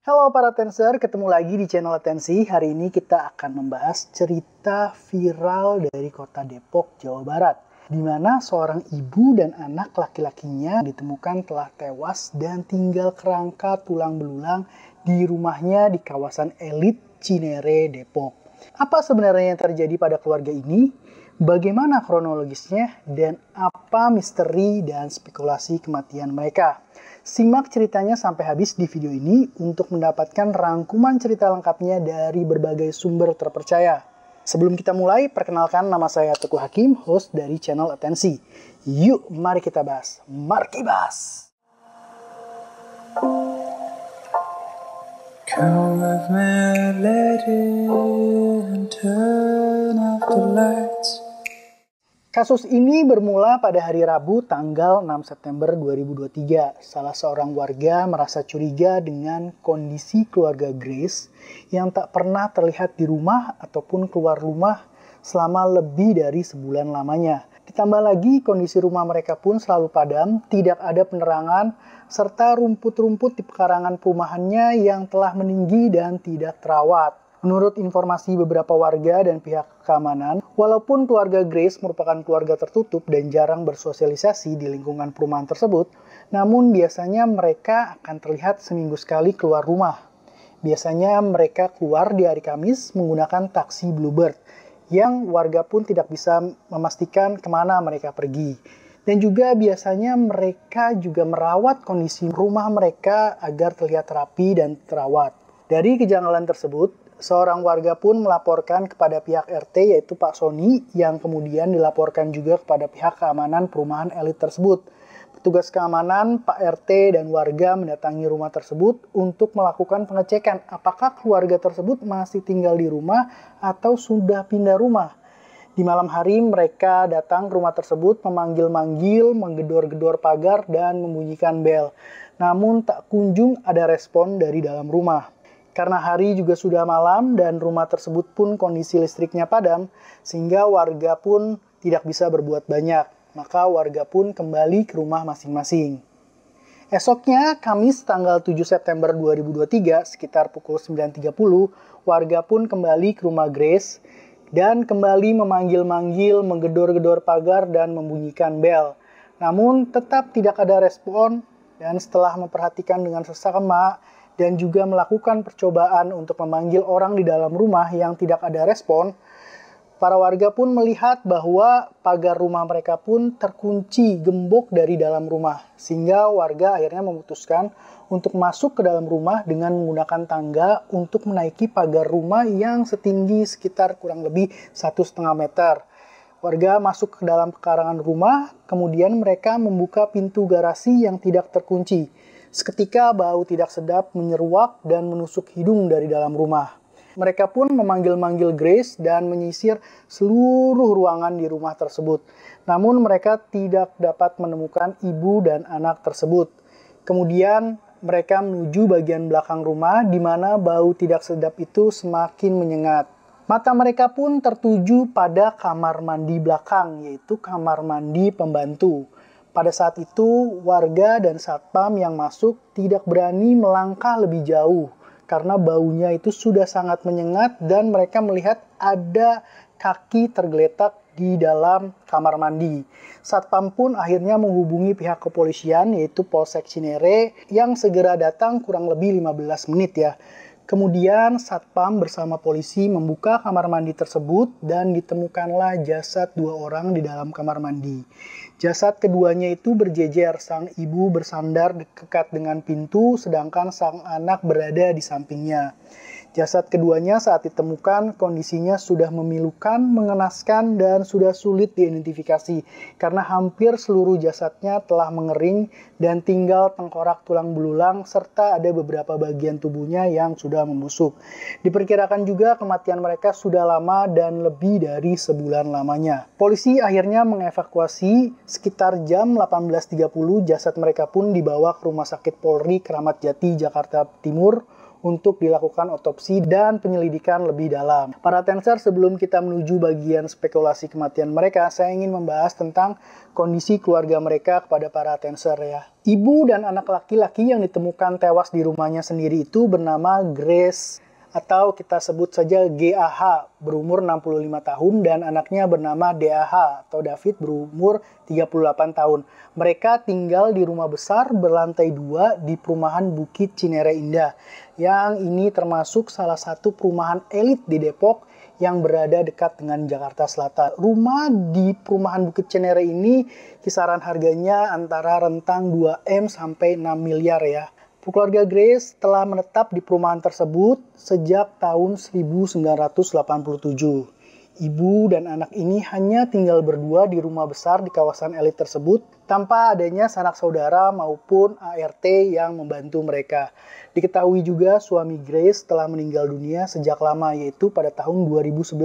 Halo para Tenser, ketemu lagi di channel Atensi. Hari ini kita akan membahas cerita viral dari kota Depok, Jawa Barat, di mana seorang ibu dan anak laki-lakinya ditemukan telah tewas dan tinggal kerangka tulang belulang di rumahnya di kawasan elit Cinere, Depok. Apa sebenarnya yang terjadi pada keluarga ini? Bagaimana kronologisnya? Dan apa misteri dan spekulasi kematian mereka? Simak ceritanya sampai habis di video ini untuk mendapatkan rangkuman cerita lengkapnya dari berbagai sumber terpercaya. Sebelum kita mulai, perkenalkan nama saya Teguh Hakim, host dari channel Atensi. Yuk, mari kita bahas. Markibas! Come with me, lady, and turn off the lights. Kasus ini bermula pada hari Rabu tanggal 6 September 2023. Salah seorang warga merasa curiga dengan kondisi keluarga Grace yang tak pernah terlihat di rumah ataupun keluar rumah selama lebih dari sebulan lamanya. Ditambah lagi kondisi rumah mereka pun selalu padam, tidak ada penerangan, serta rumput-rumput di pekarangan perumahannya yang telah meninggi dan tidak terawat. Menurut informasi beberapa warga dan pihak keamanan, walaupun keluarga Grace merupakan keluarga tertutup dan jarang bersosialisasi di lingkungan perumahan tersebut, namun biasanya mereka akan terlihat seminggu sekali keluar rumah. Biasanya mereka keluar di hari Kamis menggunakan taksi Bluebird, yang warga pun tidak bisa memastikan kemana mereka pergi. Dan juga biasanya mereka juga merawat kondisi rumah mereka agar terlihat rapi dan terawat. Dari kejanggalan tersebut, seorang warga pun melaporkan kepada pihak RT yaitu Pak Sony yang kemudian dilaporkan juga kepada pihak keamanan perumahan elit tersebut. Petugas keamanan, Pak RT dan warga mendatangi rumah tersebut untuk melakukan pengecekan apakah keluarga tersebut masih tinggal di rumah atau sudah pindah rumah. Di malam hari mereka datang ke rumah tersebut memanggil-manggil, menggedor-gedor pagar dan membunyikan bel. Namun tak kunjung ada respon dari dalam rumah. Karena hari juga sudah malam dan rumah tersebut pun kondisi listriknya padam, sehingga warga pun tidak bisa berbuat banyak. Maka warga pun kembali ke rumah masing-masing. Esoknya, Kamis tanggal 7 September 2023, sekitar pukul 9.30, warga pun kembali ke rumah Grace dan kembali memanggil-manggil, menggedor-gedor pagar dan membunyikan bel. Namun tetap tidak ada respon dan setelah memperhatikan dengan seksama dan juga melakukan percobaan untuk memanggil orang di dalam rumah yang tidak ada respon, para warga pun melihat bahwa pagar rumah mereka pun terkunci gembok dari dalam rumah. Sehingga warga akhirnya memutuskan untuk masuk ke dalam rumah dengan menggunakan tangga untuk menaiki pagar rumah yang setinggi sekitar kurang lebih 1,5 meter. Warga masuk ke dalam pekarangan rumah, kemudian mereka membuka pintu garasi yang tidak terkunci. Seketika bau tidak sedap menyeruak dan menusuk hidung dari dalam rumah. Mereka pun memanggil-manggil Grace dan menyisir seluruh ruangan di rumah tersebut. Namun mereka tidak dapat menemukan ibu dan anak tersebut. Kemudian mereka menuju bagian belakang rumah di mana bau tidak sedap itu semakin menyengat. Mata mereka pun tertuju pada kamar mandi belakang, yaitu kamar mandi pembantu. Pada saat itu, warga dan satpam yang masuk tidak berani melangkah lebih jauh karena baunya itu sudah sangat menyengat dan mereka melihat ada kaki tergeletak di dalam kamar mandi. Satpam pun akhirnya menghubungi pihak kepolisian yaitu Polsek Cinere yang segera datang kurang lebih 15 menit ya. Kemudian satpam bersama polisi membuka kamar mandi tersebut dan ditemukanlah jasad 2 orang di dalam kamar mandi. Jasad keduanya itu berjejer, sang ibu bersandar dekat dengan pintu sedangkan sang anak berada di sampingnya. Jasad keduanya saat ditemukan kondisinya sudah memilukan, mengenaskan, dan sudah sulit diidentifikasi karena hampir seluruh jasadnya telah mengering dan tinggal tengkorak tulang belulang serta ada beberapa bagian tubuhnya yang sudah membusuk. Diperkirakan juga kematian mereka sudah lama dan lebih dari sebulan lamanya. Polisi akhirnya mengevakuasi sekitar jam 18.30 jasad mereka pun dibawa ke Rumah Sakit Polri Kramat Jati, Jakarta Timur untuk dilakukan otopsi dan penyelidikan lebih dalam. Para Tenser, sebelum kita menuju bagian spekulasi kematian mereka, saya ingin membahas tentang kondisi keluarga mereka kepada para Tenser ya. Ibu dan anak laki-laki yang ditemukan tewas di rumahnya sendiri itu bernama Grace atau kita sebut saja GAH, berumur 65 tahun, dan anaknya bernama DAH atau David, berumur 38 tahun. Mereka tinggal di rumah besar berlantai 2 di perumahan Bukit Cinere Indah, yang ini termasuk salah satu perumahan elit di Depok yang berada dekat dengan Jakarta Selatan. Rumah di perumahan Bukit Cinere ini kisaran harganya antara rentang 2M sampai 6 miliar ya. Keluarga Grace telah menetap di perumahan tersebut sejak tahun 1987. Ibu dan anak ini hanya tinggal berdua di rumah besar di kawasan elit tersebut tanpa adanya sanak saudara maupun ART yang membantu mereka. Diketahui juga suami Grace telah meninggal dunia sejak lama, yaitu pada tahun 2011.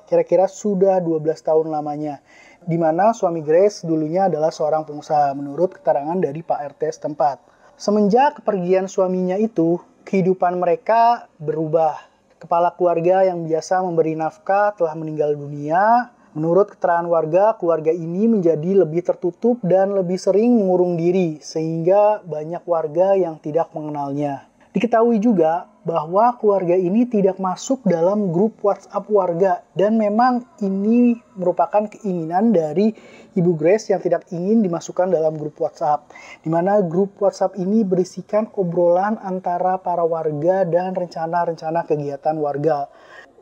Kira-kira sudah 12 tahun lamanya. Di mana suami Grace dulunya adalah seorang pengusaha menurut keterangan dari Pak RT setempat. Semenjak kepergian suaminya itu, kehidupan mereka berubah. Kepala keluarga yang biasa memberi nafkah telah meninggal dunia. Menurut keterangan warga, keluarga ini menjadi lebih tertutup dan lebih sering mengurung diri, sehingga banyak warga yang tidak mengenalnya. Diketahui juga bahwa keluarga ini tidak masuk dalam grup WhatsApp warga, dan memang ini merupakan keinginan dari Ibu Grace yang tidak ingin dimasukkan dalam grup WhatsApp, di mana grup WhatsApp ini berisikan obrolan antara para warga dan rencana-rencana kegiatan warga.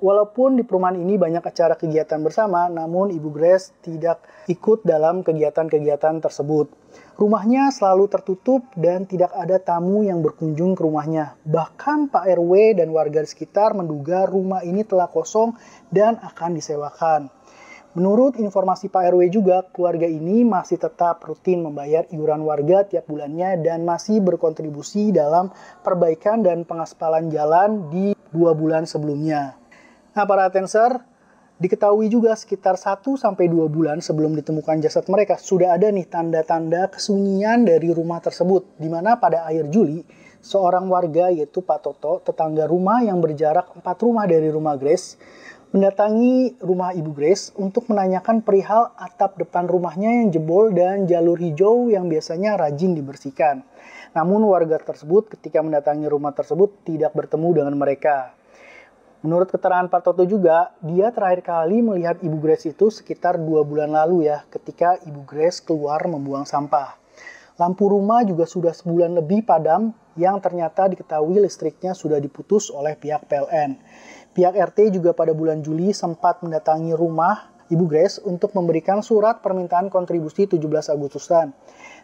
Walaupun di perumahan ini banyak acara kegiatan bersama, namun Ibu Grace tidak ikut dalam kegiatan-kegiatan tersebut. Rumahnya selalu tertutup dan tidak ada tamu yang berkunjung ke rumahnya. Bahkan Pak RW dan warga sekitar menduga rumah ini telah kosong dan akan disewakan. Menurut informasi Pak RW juga, keluarga ini masih tetap rutin membayar iuran warga tiap bulannya dan masih berkontribusi dalam perbaikan dan pengaspalan jalan di 2 bulan sebelumnya. Nah, para Tenser, diketahui juga sekitar 1-2 bulan sebelum ditemukan jasad mereka, sudah ada nih tanda-tanda kesunyian dari rumah tersebut, di mana pada akhir Juli, seorang warga yaitu Pak Toto, tetangga rumah yang berjarak 4 rumah dari rumah Grace, mendatangi rumah Ibu Grace untuk menanyakan perihal atap depan rumahnya yang jebol dan jalur hijau yang biasanya rajin dibersihkan. Namun warga tersebut ketika mendatangi rumah tersebut tidak bertemu dengan mereka. Menurut keterangan Pak Toto juga, dia terakhir kali melihat Ibu Grace itu sekitar 2 bulan lalu ya, ketika Ibu Grace keluar membuang sampah. Lampu rumah juga sudah sebulan lebih padam, yang ternyata diketahui listriknya sudah diputus oleh pihak PLN. Pihak RT juga pada bulan Juli sempat mendatangi rumah Ibu Grace untuk memberikan surat permintaan kontribusi 17 Agustusan.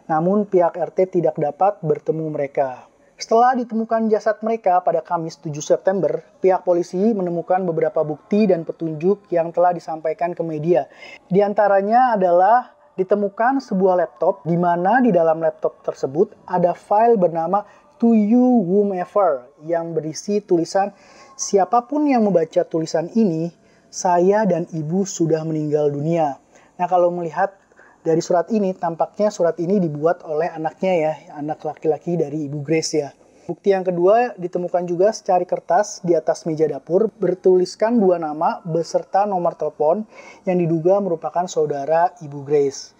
Namun pihak RT tidak dapat bertemu mereka. Setelah ditemukan jasad mereka pada Kamis 7 September, pihak polisi menemukan beberapa bukti dan petunjuk yang telah disampaikan ke media. Di antaranya adalah ditemukan sebuah laptop, di mana di dalam laptop tersebut ada file bernama To You Whomever yang berisi tulisan, siapapun yang membaca tulisan ini, saya dan ibu sudah meninggal dunia. Nah, kalau melihat dari surat ini, tampaknya surat ini dibuat oleh anaknya ya, anak laki-laki dari Ibu Grace ya. Bukti yang kedua ditemukan juga secari kertas di atas meja dapur bertuliskan 2 nama beserta nomor telepon yang diduga merupakan saudara Ibu Grace.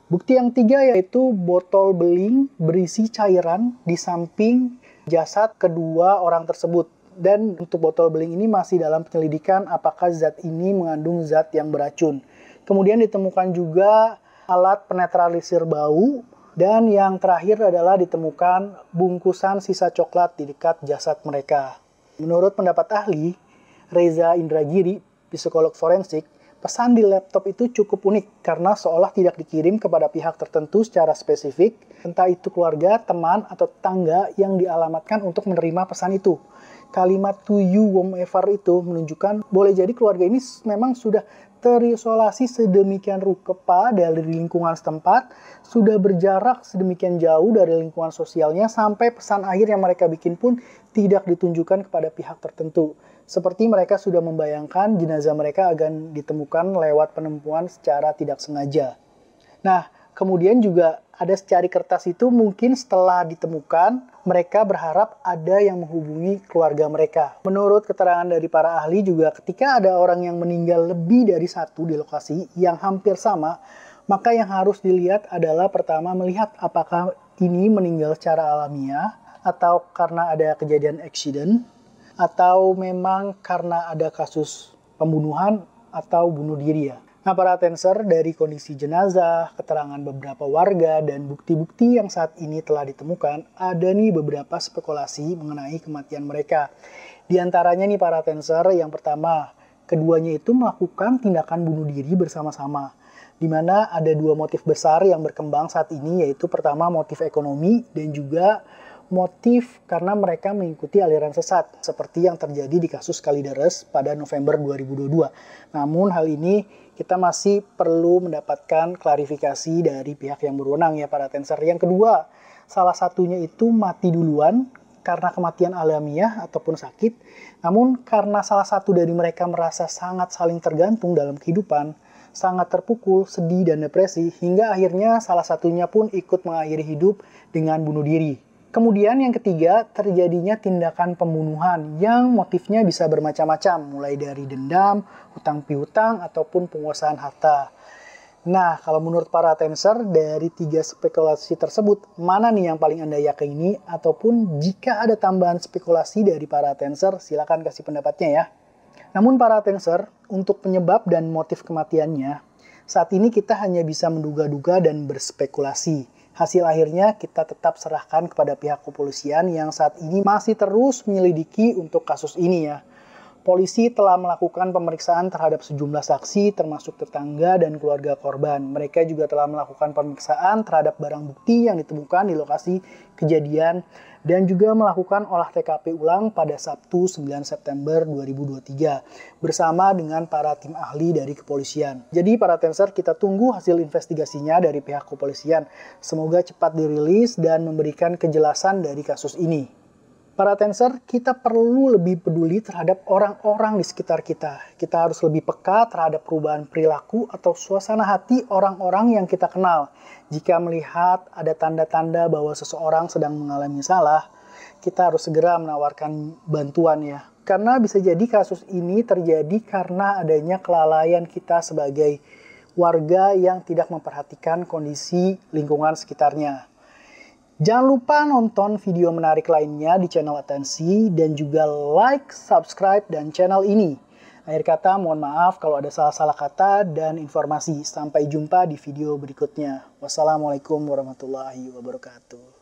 Bukti yang ketiga yaitu botol beling berisi cairan di samping jasad kedua orang tersebut. Dan untuk botol beling ini masih dalam penyelidikan apakah zat ini mengandung zat yang beracun. Kemudian ditemukan juga alat penetralisir bau, dan yang terakhir adalah ditemukan bungkusan sisa coklat di dekat jasad mereka. Menurut pendapat ahli, Reza Indragiri, psikolog forensik, pesan di laptop itu cukup unik karena seolah tidak dikirim kepada pihak tertentu secara spesifik, entah itu keluarga, teman, atau tetangga yang dialamatkan untuk menerima pesan itu. Kalimat to you whomever itu menunjukkan boleh jadi keluarga ini memang sudah terisolasi sedemikian rupa dari lingkungan setempat, sudah berjarak sedemikian jauh dari lingkungan sosialnya, sampai pesan akhir yang mereka bikin pun tidak ditunjukkan kepada pihak tertentu. Seperti mereka sudah membayangkan jenazah mereka akan ditemukan lewat penemuan secara tidak sengaja. Nah, Kemudian juga ada secari kertas itu mungkin setelah ditemukan, mereka berharap ada yang menghubungi keluarga mereka. Menurut keterangan dari para ahli juga ketika ada orang yang meninggal lebih dari satu di lokasi yang hampir sama, maka yang harus dilihat adalah pertama melihat apakah ini meninggal secara alamiah atau karena ada kejadian accident atau memang karena ada kasus pembunuhan atau bunuh diri ya. Nah, para Tenser, dari kondisi jenazah, keterangan beberapa warga, dan bukti-bukti yang saat ini telah ditemukan, ada nih beberapa spekulasi mengenai kematian mereka. Di antaranya nih para Tenser, yang pertama, keduanya itu melakukan tindakan bunuh diri bersama-sama. Di mana ada dua motif besar yang berkembang saat ini, yaitu pertama motif ekonomi dan juga motif karena mereka mengikuti aliran sesat seperti yang terjadi di kasus Kalideres pada November 2022. Namun hal ini kita masih perlu mendapatkan klarifikasi dari pihak yang berwenang ya para Tenser. Yang kedua, salah satunya itu mati duluan karena kematian alamiah ataupun sakit. Namun karena salah satu dari mereka merasa sangat saling tergantung dalam kehidupan, sangat terpukul, sedih dan depresi, hingga akhirnya salah satunya pun ikut mengakhiri hidup dengan bunuh diri. Kemudian yang ketiga, terjadinya tindakan pembunuhan yang motifnya bisa bermacam-macam, mulai dari dendam, hutang piutang, ataupun penguasaan harta. Nah, kalau menurut para Tenser, dari tiga spekulasi tersebut, mana nih yang paling Anda yakini? Ataupun jika ada tambahan spekulasi dari para Tenser, silakan kasih pendapatnya ya. Namun para Tenser, untuk penyebab dan motif kematiannya, saat ini kita hanya bisa menduga-duga dan berspekulasi. Hasil akhirnya kita tetap serahkan kepada pihak kepolisian yang saat ini masih terus menyelidiki untuk kasus ini ya. Polisi telah melakukan pemeriksaan terhadap sejumlah saksi termasuk tetangga dan keluarga korban. Mereka juga telah melakukan pemeriksaan terhadap barang bukti yang ditemukan di lokasi kejadian dan juga melakukan olah TKP ulang pada Sabtu 9 September 2023 bersama dengan para tim ahli dari kepolisian. Jadi para Tenser, kita tunggu hasil investigasinya dari pihak kepolisian. Semoga cepat dirilis dan memberikan kejelasan dari kasus ini. Para Tenser, kita perlu lebih peduli terhadap orang-orang di sekitar kita. Kita harus lebih peka terhadap perubahan perilaku atau suasana hati orang-orang yang kita kenal. Jika melihat ada tanda-tanda bahwa seseorang sedang mengalami salah, kita harus segera menawarkan bantuan ya. Karena bisa jadi kasus ini terjadi karena adanya kelalaian kita sebagai warga yang tidak memperhatikan kondisi lingkungan sekitarnya. Jangan lupa nonton video menarik lainnya di channel Atensi dan juga like, subscribe, dan channel ini. Akhir kata, mohon maaf kalau ada salah-salah kata dan informasi. Sampai jumpa di video berikutnya. Wassalamualaikum warahmatullahi wabarakatuh.